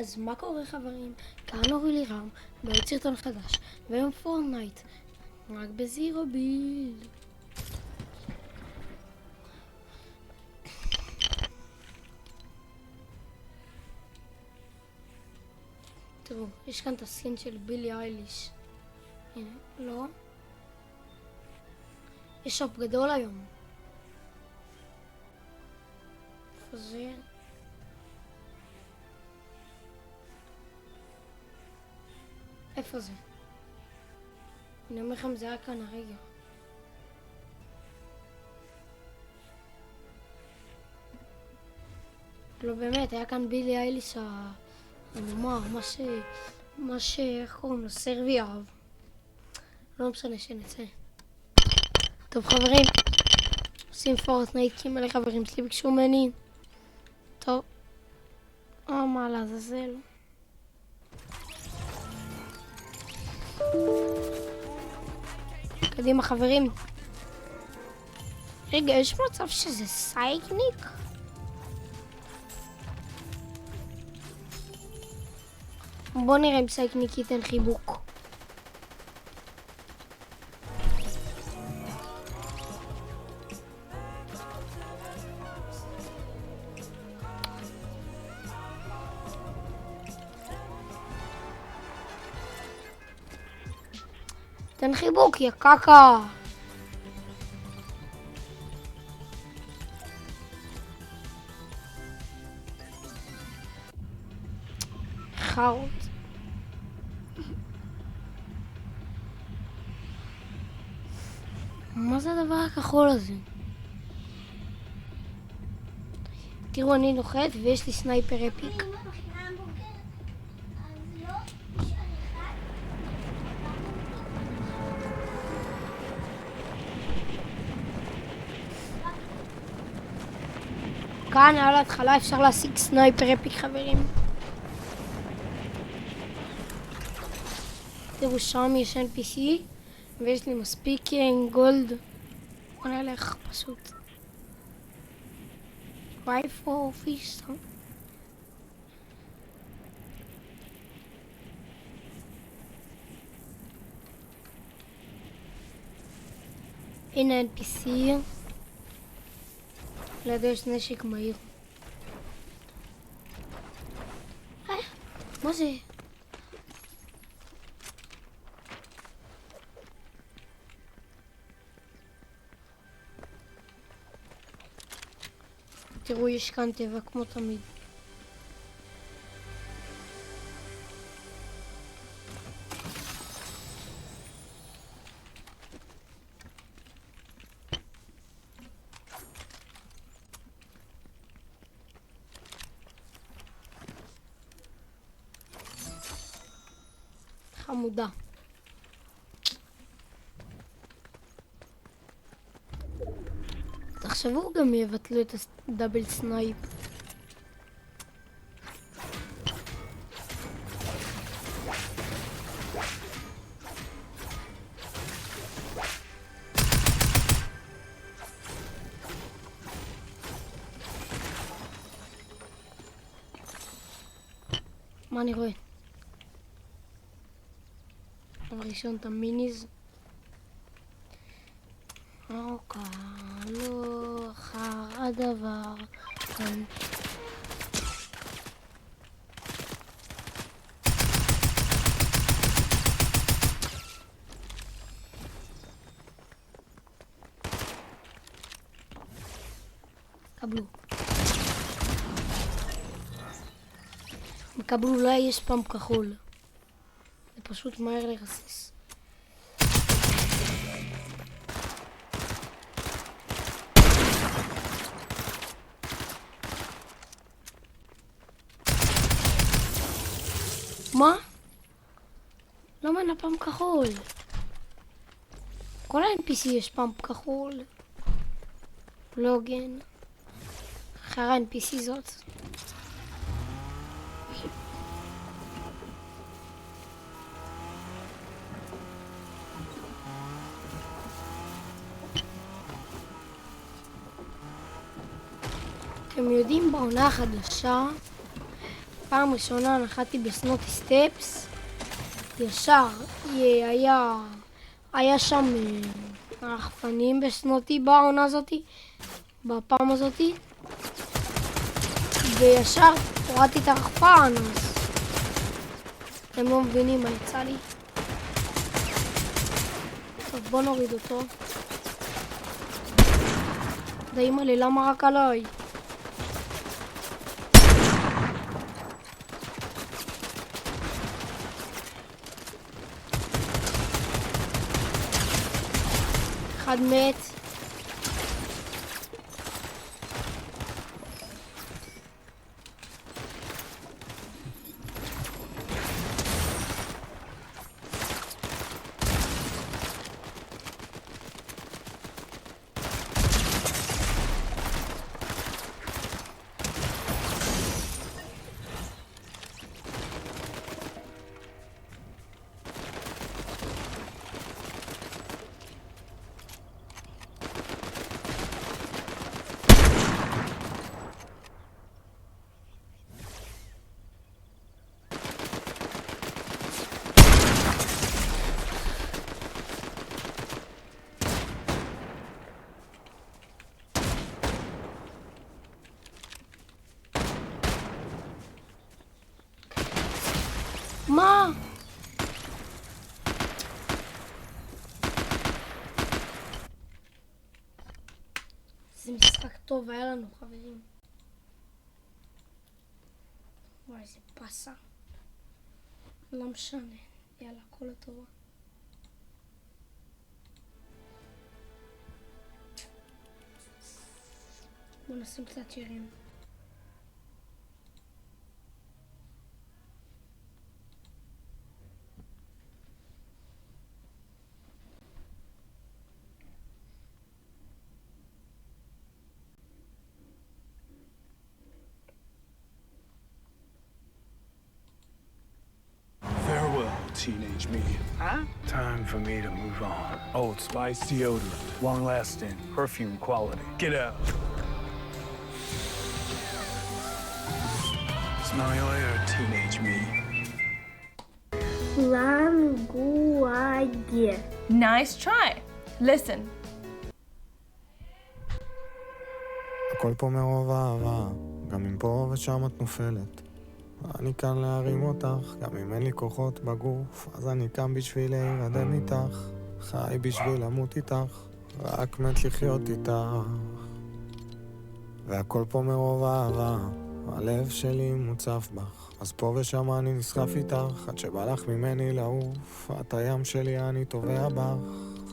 אז מה קורה חברים? כאן אורי לירם, בעוד סרטון חדש, והיום פורטנייט, רק בזירו ביל. תראו, יש כאן את הסקין של בילי אייליש. הנה, לא. יש שופ גדול היום. איפה זה? איפה זה? אני אומר לכם, זה היה כאן הרגע. לא באמת, היה כאן בילי אייליש הנאמר, איך קוראים לו? סרבי אהב. לא משנה שנצא. טוב חברים, עושים פורטנייט כי מלא חברים שלי ביקשו ממני. טוב. מה לעזאזל. קדימה חברים. רגע, יש מצב שזה סייקניק? בוא נראה אם סייקניק ייתן חיבוק. תן חיבוק, יא קקה. חרות. מה זה הדבר הכחול הזה? תראו, אני נוחת ויש לי סנייפר אפיק. כאן על ההתחלה אפשר להשיג סנייפר אפיק חברים. תראו, שם יש NPC ויש לי מספיק גולד. בוא נלך פשוט. ביי פור פיש. הנה NPC. לידו יש נשק מהיר. מה זה? תראו, יש כאן טבע כמו תמיד. חמודה. תחשבו גם יבטלו את הדאבל סנייפ. מה אני רואה? הראשון את המיניז. לא אחר הדבר כאן. קבלו. מקבלו, אולי יש פאמפ כחול. זה פשוט מהר לרסס. מה? למה אין פאמפ כחול? כל ה-NPC יש פאמפ כחול. לא הוגן. אחר ה-NPC זאת. אתם יודעים, בעונה החדשה פעם ראשונה נחתי בסנוטי סטפס, ישר היה שם רחפנים בסנוטי בעונה הזאתי, בפעם הזאתי, וישר הורדתי את הרחפן, אז אתם לא מבינים מה יצא לי. טוב, בוא נוריד אותו. די מלא, למה רק עליי? אחד מת. מה? זה משחק טוב, היה לנו חברים. וואי, איזה פסה. לא משנה. יאללה, כל הטובה. בוא נשים קצת שירים. Teenage me. Huh? Time for me to move on. Old Spice deodorant. Long-lasting. Perfume quality. Get out. Smell your air, teenage me. Language. Nice try. Listen. הכל פה מרוב אהבה, גם אם פה ושם את נופלת. אני כאן להרים אותך, גם אם אין לי כוחות בגוף, אז אני כאן בשביל להירדם איתך, חי בשביל למות איתך, רק מת לחיות איתך. והכל פה מרוב אהבה, הלב שלי מוצף בך, אז פה ושם אני נסחף איתך, עד שבא לך ממני לעוף, את הים שלי אני טובע בך,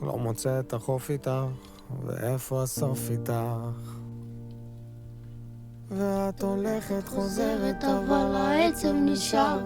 לא מוצא את החוף איתך, ואיפה הסוף איתך. ואת הולכת חוזרת אבל העצב נשאר,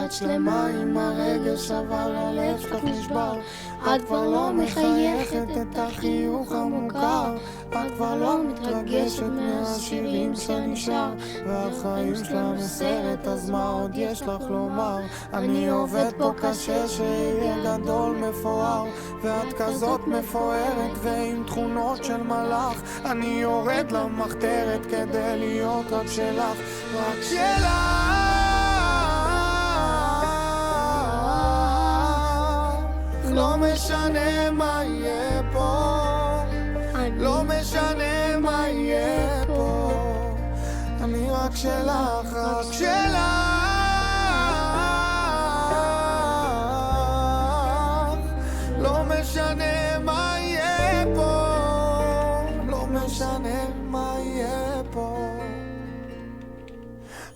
את שלמה עם הרגש אבל הלב שלך נשבר, את כבר לא מחייכת את החיוך המוכר, את כבר לא מתרגשת מהשירים שנשאר, והחיים שלה מסרט, אז מה עוד יש לך לומר? אני עובד פה קשה שיהיה גדול מפואר, ואת כזאת מפוארת ועם תכונות של מלאך, אני יורד למחתרת כדי להיות רק שלך, רק שלך. לא משנה מה יהיה פה, לא משנה מה יהיה פה, אני רק שלך, רק שלך. לא משנה מה יהיה פה, לא משנה מה יהיה פה.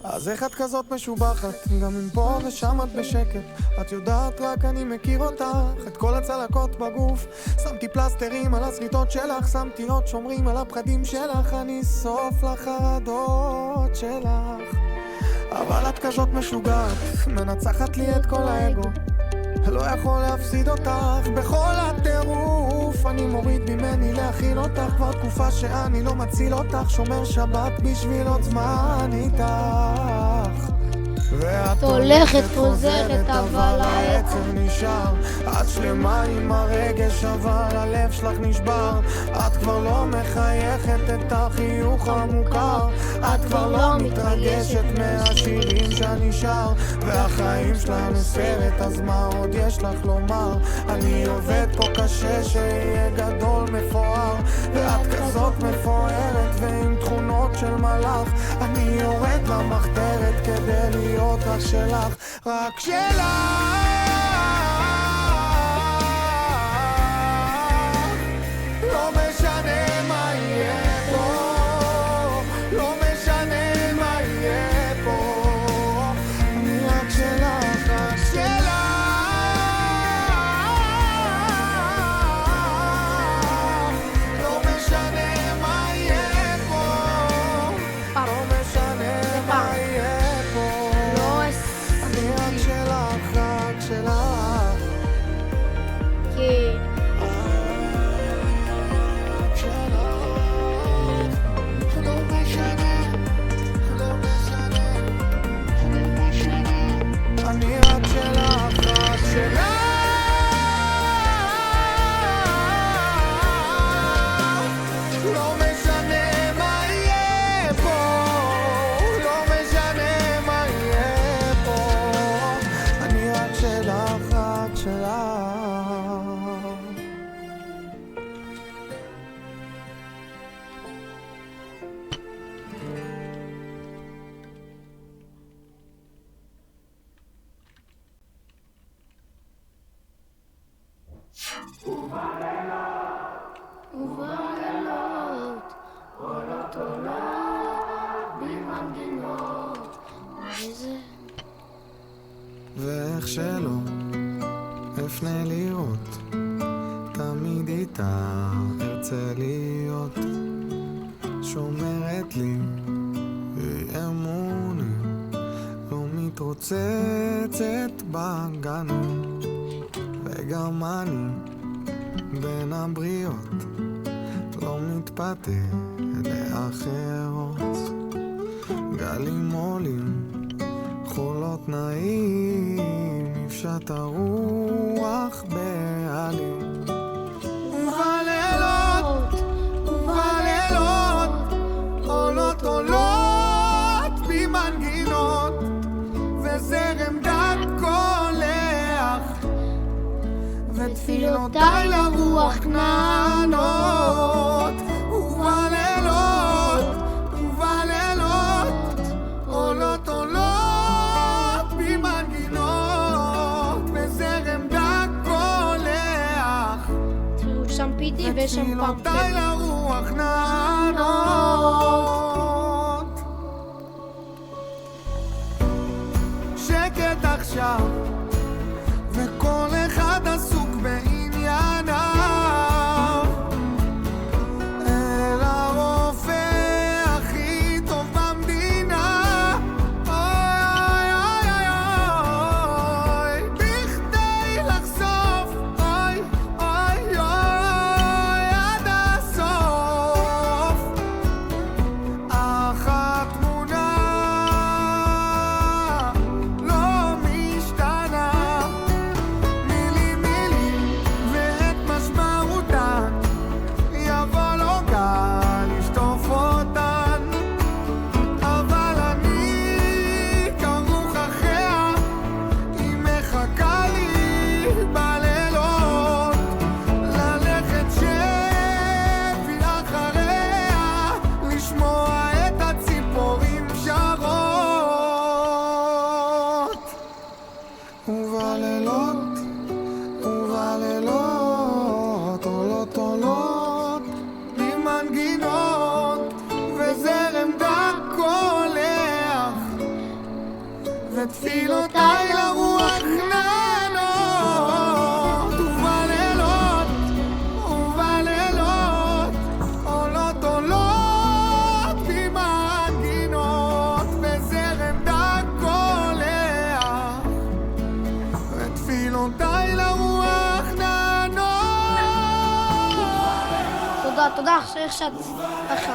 אז איך את כזאת משובחת, גם אם פה ושם את בשקט, את יודעת רק אני מכיר אותך, את כל הצלקות בגוף, שמתי פלסטרים על הסריטות שלך, שמתי עוד שומרים על הפחדים שלך, אני סוף לחרדות שלך. אבל את כזאת משוגעת, מנצחת לי את כל האגו, לא יכול להפסיד אותך בכל הטירוף, אני מוריד ממני להכיל אותך, כבר תקופה שאני לא מציל אותך, שומר שבת בשביל עוד זמן איתך. ואת הולכת חוזרת אבל העצב נשאר. את שלמה עם הרגש אבל הלב שלך נשבר. את כבר לא מחייכת את החיוך המוכר. את כבר לא מתרגשת מהשירים שנשאר. והחיים שלנו סרט, אז מה עוד יש לך לומר? אני עובד פה קשה שיהיה גדול מפואר, ואת כזאת מפוארת ועם תכונות של מלאך. אני יורד למחתרת כדי להיות רק שלך, רק שלך. לא משנה מה יהיה פה, לא משנה מה יהיה פה, אני רק שלך, רק שלך. לא משנה מה יהיה פה, לא משנה מה יהיה פה, לא אני רק שלך, רק שלך. כן. אני רק שלך, רק שלך. לא משנה מה יהיה פה, לא משנה מה יהיה פה, אני רק שלך, רק שלך. ובלילות עולות עולות במנגינות. איזה... ואיך שלא אפנה לראות, תמיד איתה ארצה להיות. שומרת לי אמונים, לא מתרוצצת בגנות. וגם אני בין הבריות לא מתפתה לאחרות. גלים עולים, חולות נעים, נפשט הרוח בעלים. ובלילות, ובלילות עולות עולות במנגינות, וזרם דק קולח, ותפילותיי לרוח נענות. ובלילות, ובלילות עולות עולות במנגינות, וזרם דק קולח, תראו שם פידי ושם ותפילותיי פמפלט. לרוח נענות. שקט עכשיו, וכל אחד עסוק בענייניו. אל הרופא הכי טוב במדינה, אוי אוי אוי אוי, בכדי לחשוף, אוי אוי אוי עד הסוף. אך התמונה לא משתנה, מילים מילים ואת משמעותן, יבוא לו גל לשטוף אותן. אבל אני כרוך אחריה, היא מחכה לי בלילות, ללכת שבי אחריה, לשמוע את הציפורים שרות. ובלילות, ובלילות עולות עולות במנגינות, וזרם דק קולח, ותפילותיי לרוח נענות. ובלילות, ובלילות עולות עולות במנגינות, וזרם דק קולח, ותפילותיי לרוח נענות. תודה, תודה, איך שאת... ככה.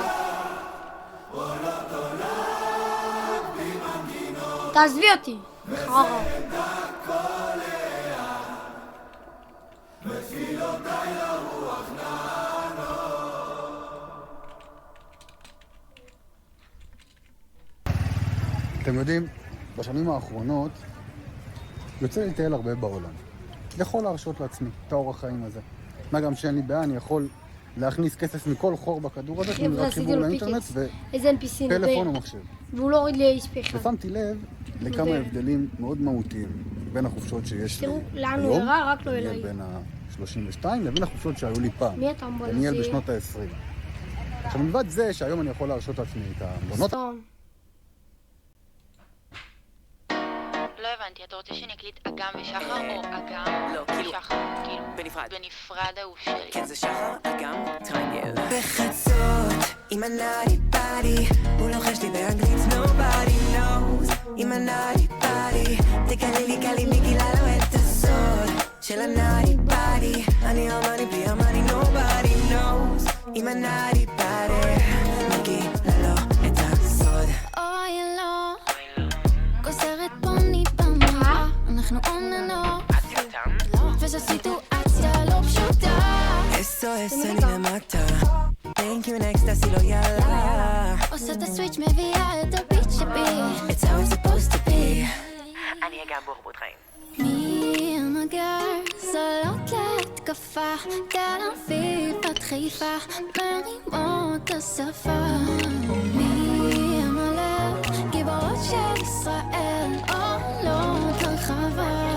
עולות עולות במנגינות, תעזבי אותי. חרא. אתם יודעים, בשנים האחרונות יוצא לי לטייל הרבה בעולם. יכול להרשות לעצמי את האורח חיים הזה. מה גם שאין לי בעיה, אני יכול להכניס כסף מכל חור בכדור הזה, חבר'ה, רק עשיתי חיבור לו לאינטרנט פיקס. איזה NPC נדבר. ופלאפון או מחשב. והוא לא הוריד לי HP אחד. ושמתי לב לכמה נדבר. הבדלים מאוד מהותיים בין החופשות שיש לי תראו, לאן הוא היום, הראה, רק לא אני אליי. בין ה-32 לבין החופשות שהיו לי פעם. מי אתה אמבולנס? דניאל בשנות ה-20. עכשיו, מלבד זה שהיום אני יכול להרשות לעצמי את המלונות סתם. לא הבנתי, אתה רוצה שנקליט אגם ושחר או אגם ושחר? כאילו, בנפרד. בנפרד ההוא שלי. כן, זה שחר, אגם, טרנגל. בחצות, עם הנאדי פאדי, הוא לוחש לי באנגלית, nobody knows. עם הנאדי פאדי, תגלי לי גלי מי גילה לו את הסוד של הנאדי פאדי, אני אמני בלי אמני, nobody knows. עם הנאדי פאדי, מי גילה לו את הסוד. אוי לא, גוזרת פוני במראה, אנחנו אוננות, וזו סיטואציה לא פשוטה. SOS אני למטה, thank you next תעשי לו יאללה, עושה את הסוויץ' מביאה את הביט שבי, it's how it's supposed to be. אני אגם בורבות חיים. מי המגר זולות להתקפה, תל אביב עד חיפה, מרימות השפה. מי המלך גיבורות של ישראל, עולות לרחבה.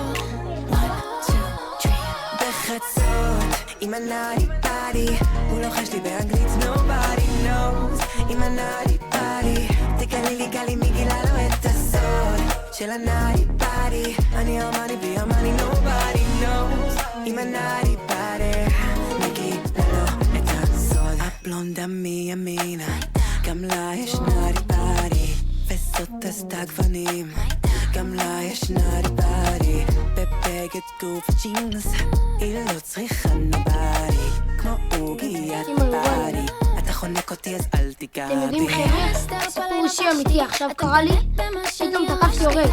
בחצות, עם הנאדי פאדי, הוא לוחש לי באנגלית, nobody knows. עם הנאדי פאדי, תגלי לי גלי מי גילה לו את הסוד של הנאדי פאדי, אני אמני בלי אמני, nobody knows. עם הנאדי פאדי, מי גילה לו את הסוד. הבלונדה מימינה, גם לה יש נאדי פאדי, וזאת עשתה גוונים, גם לה יש נאדי פאדי, בבגד גוף ג'ינס, היא לא צריכה נובדי, כמו עוגיית פאדי, אתה חונק אותי אז אל תיגע אתם יודעים בי. חבר'ה? סיפור אישי אמיתי עכשיו קרה לי, פתאום תקפתי יורד.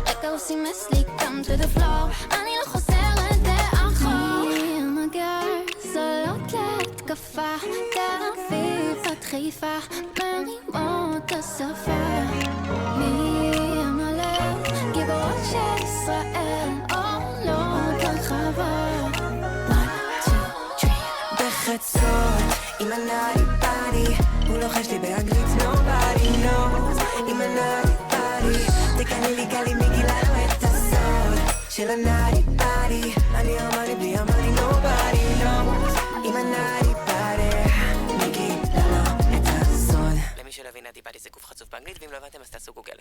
רגע עושים אצלי come to the floor, אני לא חוזרת לאחור. מי המגר זולות להתקפה, תל אביב עד חיפה, מרימות השפה. מי המלך גיבורות של ישראל, עולות לרחבה. בחצות, עם הנאדי פאדי, הוא לוחש לי באנגלית, nobody knows. עם הנאדי פאדי, תגלי לי גלי מי גילה לו את הסוד של הנאדי פאדי, אני אמני בלי אמני, nobody knows. עם הנאדי פאדי, מי גילה לו את הסוד. למי שלא הבין, נאדי פאדי זה גוף חצוף באנגלית, ואם לא הבנתם אז תעשו גוגל.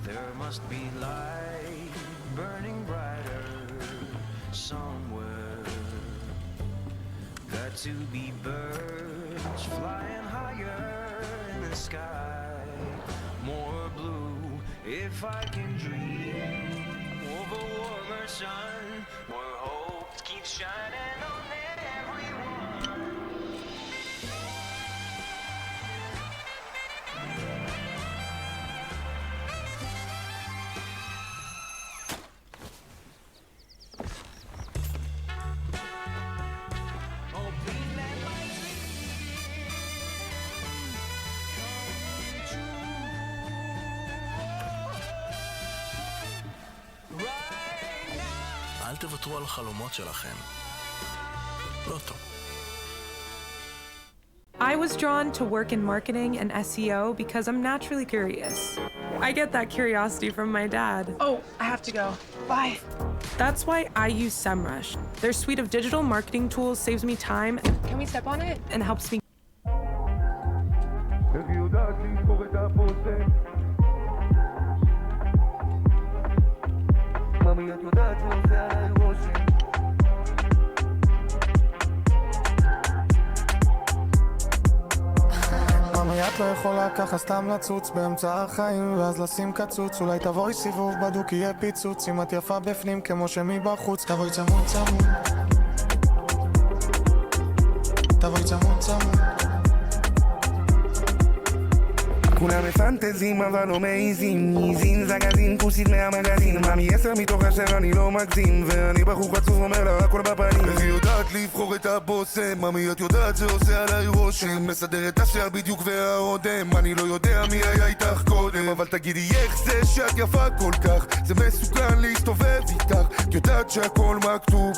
There must be light burning brighter somewhere. Got to be birds flying higher in the sky, more blue if I can dream of a warmer sun where hope keeps shining on everyone. אל תוותרו על החלומות שלכם. לא טוב. I was drawn to work in marketing and SEO because I'm naturally curious. I get that curiosity from my dad. Oh, I have to go. Bye. That's why I use SEMrush. Their suite of digital marketing tools saves me time Can we step on it? and helps me. Mama ממי את לא יכולה ככה סתם לצוץ באמצע החיים ואז לשים קצוץ, אולי תבואי סיבוב בדוק יהיה פיצוץ, אם את יפה בפנים כמו שמבחוץ, תבואי צמוד צמוד, תבואי צמוד צמוד. כולם מפנטזים אבל לא מעיזים, ניזין זגזין כוסית מהמגזין, מאמי 10 מתוך 10 אני לא מגזים, ואני בחור חצוף אומר לה הכל בפנים. איך היא יודעת לבחור את הבוסם, מאמי את יודעת זה עושה עליי רושם, מסדר את השאר בדיוק והעודם, אני לא יודע מי היה איתך קודם, אבל תגידי איך זה שאת יפה כל כך, זה מסוכן להסתובב איתך, כי יודעת שהכל מכתוב,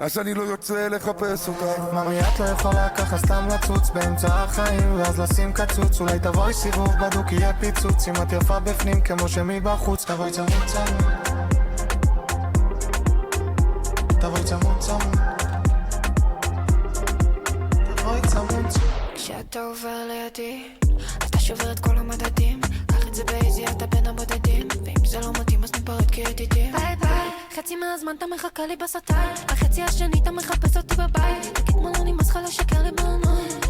אז אני לא יוצא לחפש אותך. מאמי את לא יכולה ככה סתם לצוץ באמצע החיים ואז לשים קצוץ, אולי תבואי סיבוב בדוק יהיה פיצוץ, אם את יפה בפנים כמו שמבחוץ, תבואי צמוד צמוד, תבואי צמוד צמוד, תבואי צמוד. כשאתה עובר לידי אתה שובר את כל המדדים, קח את זה באיזי אתה בין הבודדים, ואם זה לא מתאים אז ניפרד כידידים. ביי ביי, חצי מהזמן אתה מחכה לי בסטייל, החצי השני אתה מחפש אותי בבית, תגיד מה לא נמאס לך לשקר לי בעיניים.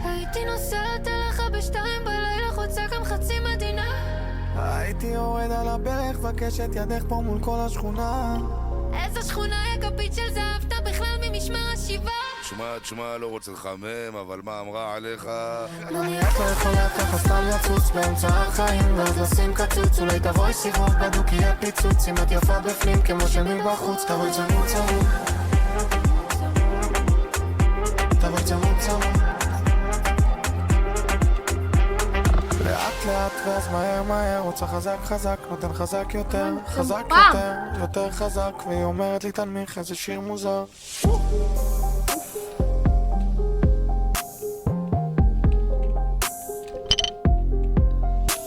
הייתי נוסעת אליך בשתיים בלילה, חוצה גם חצי מדינה, הייתי יורד על הברך, בקשת ידך פה מול כל השכונה. איזה שכונה יקפית של זהב, אתה בכלל ממשמר השיבה. תשמע, לא רוצה לחמם, אבל מה אמרה עליך? מאמי את לא יכולה ככה סתם לצוץ באמצע החיים ואז לשים קצוץ, אולי תבואי סיבוב בדוק יהיה פיצוץ, אם את יפה בפנים כמו שמבחוץ, תבואי צמוד צמוד, תבואי צמוד צמוד, לאט לאט ואז מהר מהר, רוצה חזק חזק, נותן חזק יותר, חזק יותר, יותר חזק, והיא אומרת לי תנמיך איזה שיר מוזר.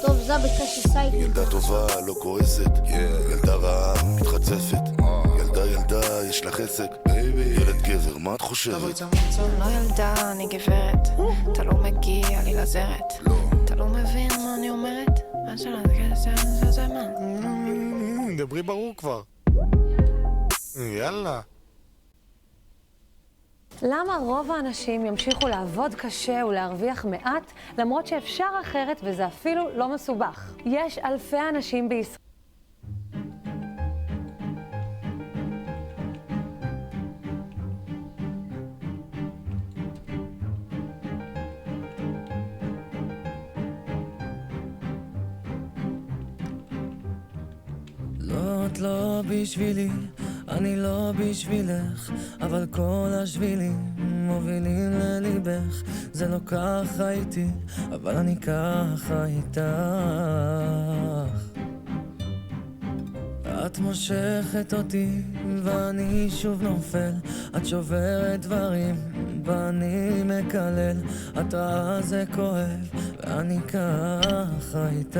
טוב, זה בקש סייט. ילדה טובה, לא כועסת, ילדה רעה, מתחצפת, ילדה, יש לך עסק, ילד גבר, מה את חושבת? לא ילדה, אני גברת, אתה לא מגיע לי לזרת, אתה לא מבין מה אני אומרת? מה שלא, זה מה? דברי ברור כבר. יאללה. למה רוב האנשים ימשיכו לעבוד קשה ולהרוויח מעט, למרות שאפשר אחרת וזה אפילו לא מסובך? יש אלפי אנשים בישראל. לא, את לא בשבילי, אני לא בשבילך, אבל כל השבילים מובילים לליבך. זה לא ככה איתי, אבל אני ככה איתך. את מושכת אותי ואני שוב נופל, את שוברת דברים ואני מקלל, את רעה זה כואב ואני ככה איתך.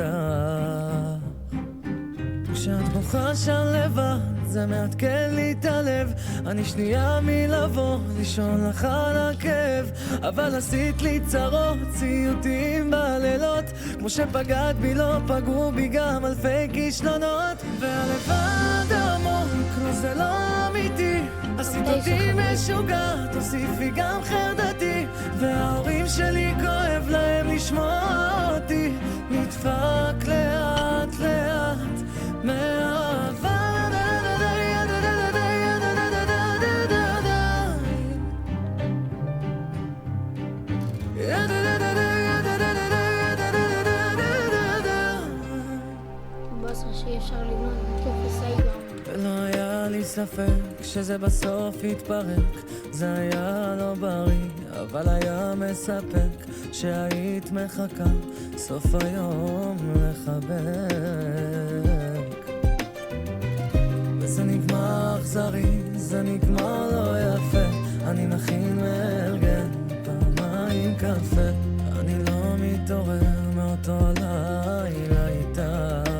כשאת בוכה שם לבד זה מעדכן לי את הלב, אני שנייה מלבוא לישון לך על הכאב, אבל עשית לי צרות, סיוטים בלילות, כמו שפגעת בי לא פגעו בי גם אלפי כישלונות, והלבד עמוק לא זה לא אמיתי, עשית אותי משוגעת, תוסיפי גם חרדתי, וההורים שלי כואב להם לשמוע אותי נדפק לאט לאט מאהבה. בסדר שאי אפשר לבנות בטופס האיגר. ולא היה לי ספק שזה בסוף יתפרק, זה היה לא בריא אבל היה מספק שהיית מחכה סוף היום לחבק, וזה נגמר אכזרי, זה נגמר לא יפה, אני מכין מארגן פעמיים קפה, אני לא מתעורר מאותו לילה איתך,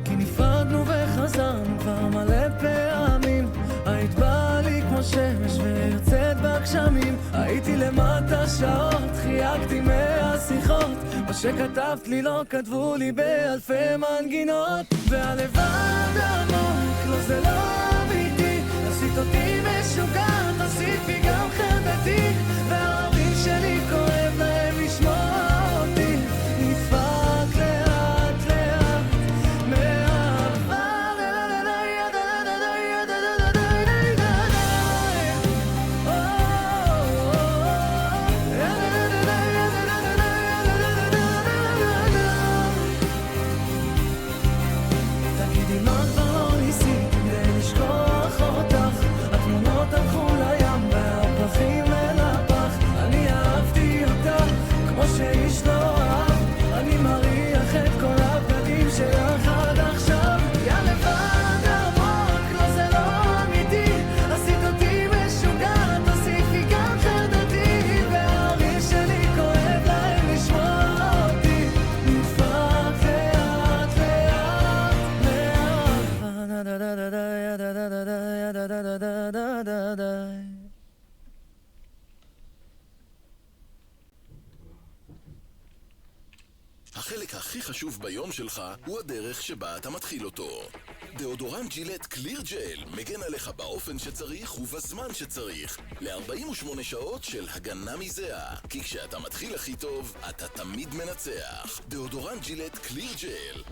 כי נפרדנו וחזרנו כבר מלא פעמים, היית באה לי כמו שמש ויוצאת בגשמים, הייתי למטה שעות, חייגתי מהשיחות, מה שכתבת לי לא כתבו לי באלפי מנגינות, והלבד עמוק לא זה לא אמיתי, עשית אותי משוגע, תוסיפי גם חרדתי, החלק הכי חשוב ביום שלך הוא הדרך שבה אתה מתחיל אותו. דאודורנט ג'ילט קליר ג'ל מגן עליך באופן שצריך ובזמן שצריך ל-48 שעות של הגנה מזיעה. כי כשאתה מתחיל הכי טוב, אתה תמיד מנצח. דאודורנט ג'ילט קליר ג'ל.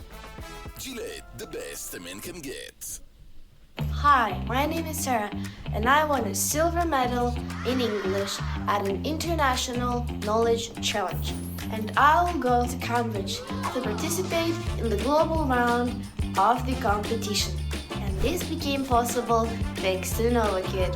ג'ילט, the best a man can get. Hi, my name is Sarah, and I won a silver medal in English at an international knowledge challenge. And I'll go to Cambridge to participate in the global round of the competition. And this became possible thanks to Nova Kid.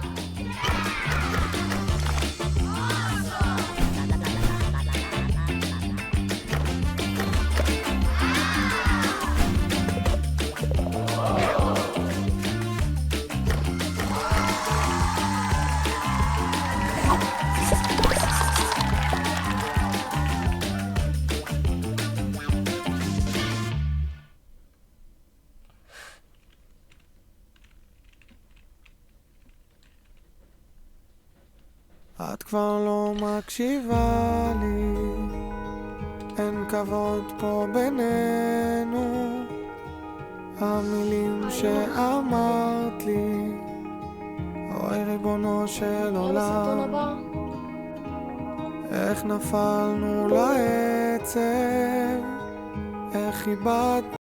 את כבר לא מקשיבה לי, אין כבוד פה בינינו. המילים שאמרת לי, אוי ריבונו של עולם, איך נפלנו לעצב, איך איבדנו